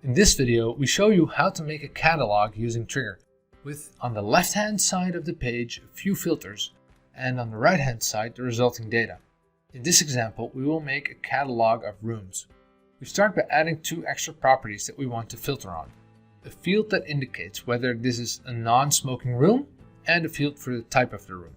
In this video, we show you how to make a catalog using Triggre, with on the left-hand side of the page a few filters, and on the right-hand side the resulting data. In this example, we will make a catalog of rooms. We start by adding two extra properties that we want to filter on. A field that indicates whether this is a non-smoking room, and a field for the type of the room.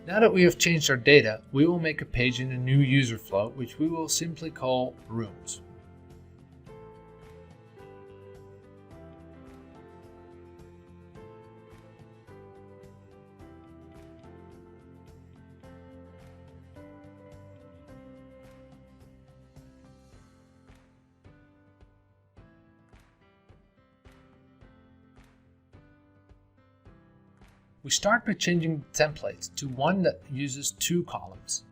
Now that we have changed our data, we will make a page in a new user flow, which we will simply call Rooms. We start by changing the template to one that uses two columns.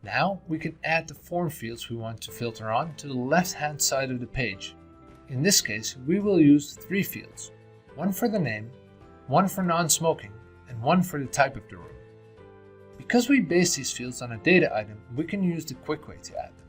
Now we can add the form fields we want to filter on to the left-hand side of the page. In this case, we will use three fields, one for the name, one for non-smoking, and one for the type of the room. Because we base these fields on a data item, we can use the quick way to add them.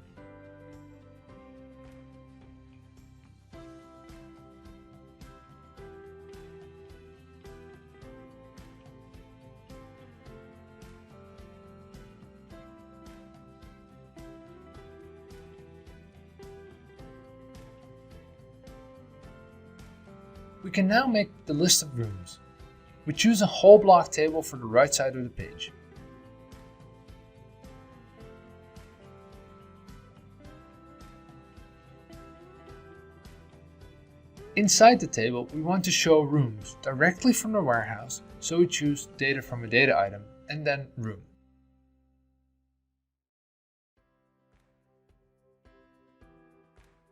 We can now make the list of rooms. We choose a whole block table for the right side of the page. Inside the table, we want to show rooms directly from the warehouse, so we choose data from a data item and then room.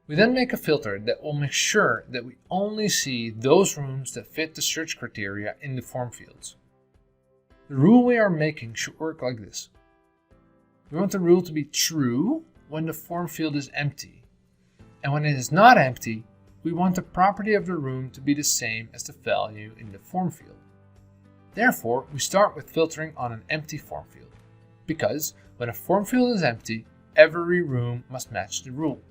We then make a filter that will make sure that we only see those rooms that fit the search criteria in the form fields. The rule we are making should work like this. We want the rule to be true when the form field is empty, and when it is not empty, we want the property of the room to be the same as the value in the form field. Therefore, we start with filtering on an empty form field, because when a form field is empty, every room must match the rule.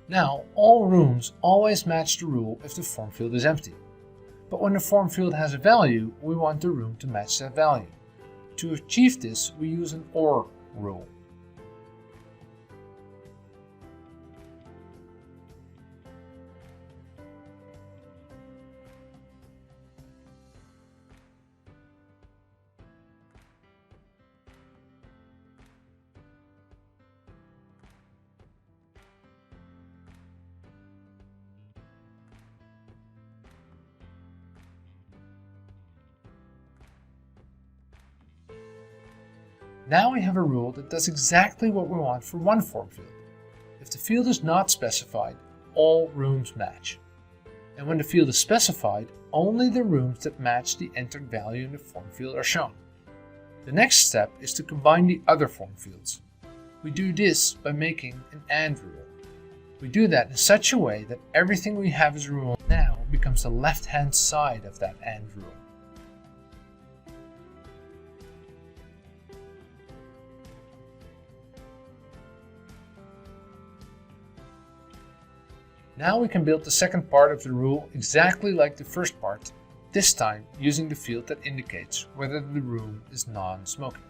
Now, all rooms always match the rule if the form field is empty. But when the form field has a value, we want the room to match that value. To achieve this, we use an OR rule. Now we have a rule that does exactly what we want for one form field. If the field is not specified, all rooms match. And when the field is specified, only the rooms that match the entered value in the form field are shown. The next step is to combine the other form fields. We do this by making an AND rule. We do that in such a way that everything we have as a rule now becomes the left-hand side of that AND rule. Now we can build the second part of the rule exactly like the first part, this time using the field that indicates whether the room is non-smoking.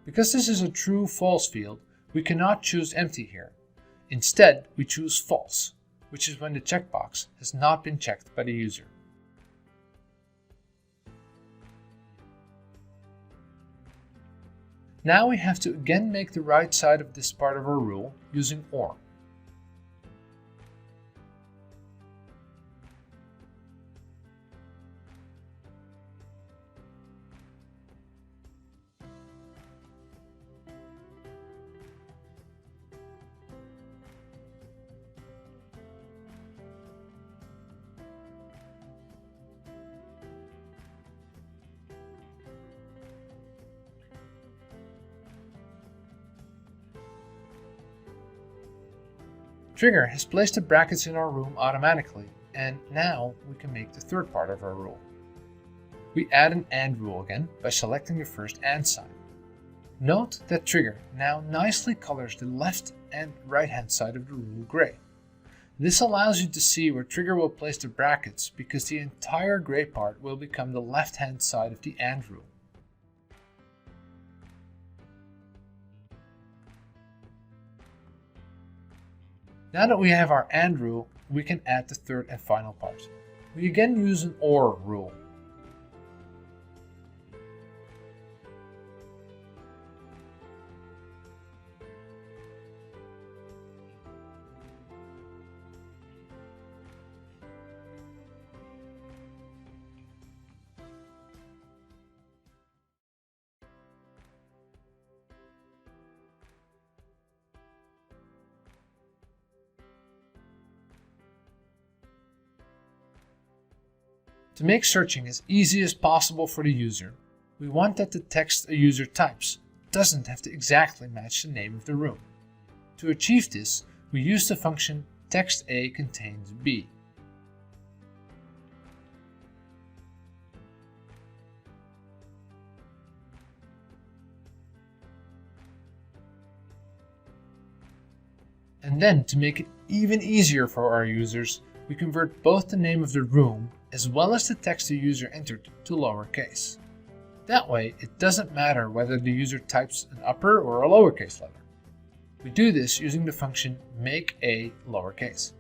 Because this is a true-false field, we cannot choose empty here. Instead, we choose false, which is when the checkbox has not been checked by the user. Now we have to again make the right side of this part of our rule using OR. Triggre has placed the brackets in our room automatically, and now we can make the third part of our rule. We add an AND rule again by selecting the first AND sign. Note that Triggre now nicely colors the left and right hand side of the rule gray. This allows you to see where Triggre will place the brackets because the entire gray part will become the left hand side of the AND rule. Now that we have our AND rule, we can add the third and final part. We again use an OR rule. To make searching as easy as possible for the user, we want that the text a user types doesn't have to exactly match the name of the room. To achieve this, we use the function text A contains B. And then, to make it even easier for our users, we convert both the name of the room as well as the text the user entered to lowercase. That way, it doesn't matter whether the user types an upper or a lowercase letter. We do this using the function makeA lowercase.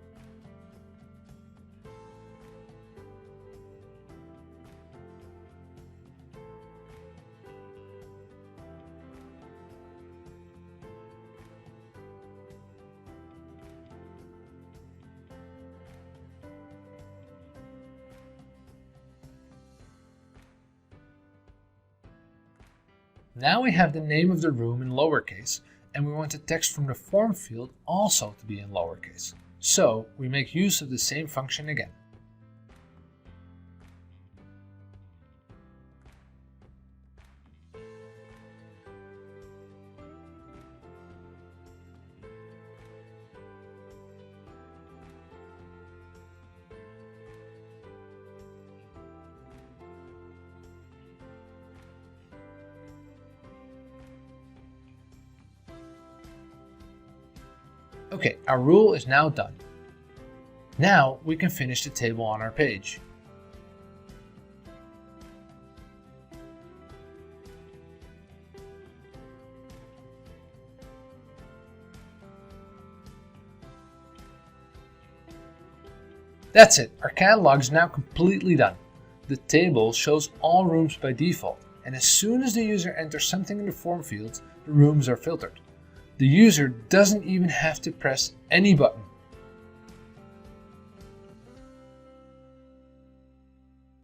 Now we have the name of the room in lowercase, and we want the text from the form field also to be in lowercase. So we make use of the same function again. Okay, our rule is now done. Now we can finish the table on our page. That's it, our catalog is now completely done. The table shows all rooms by default, and as soon as the user enters something in the form fields, the rooms are filtered. The user doesn't even have to press any button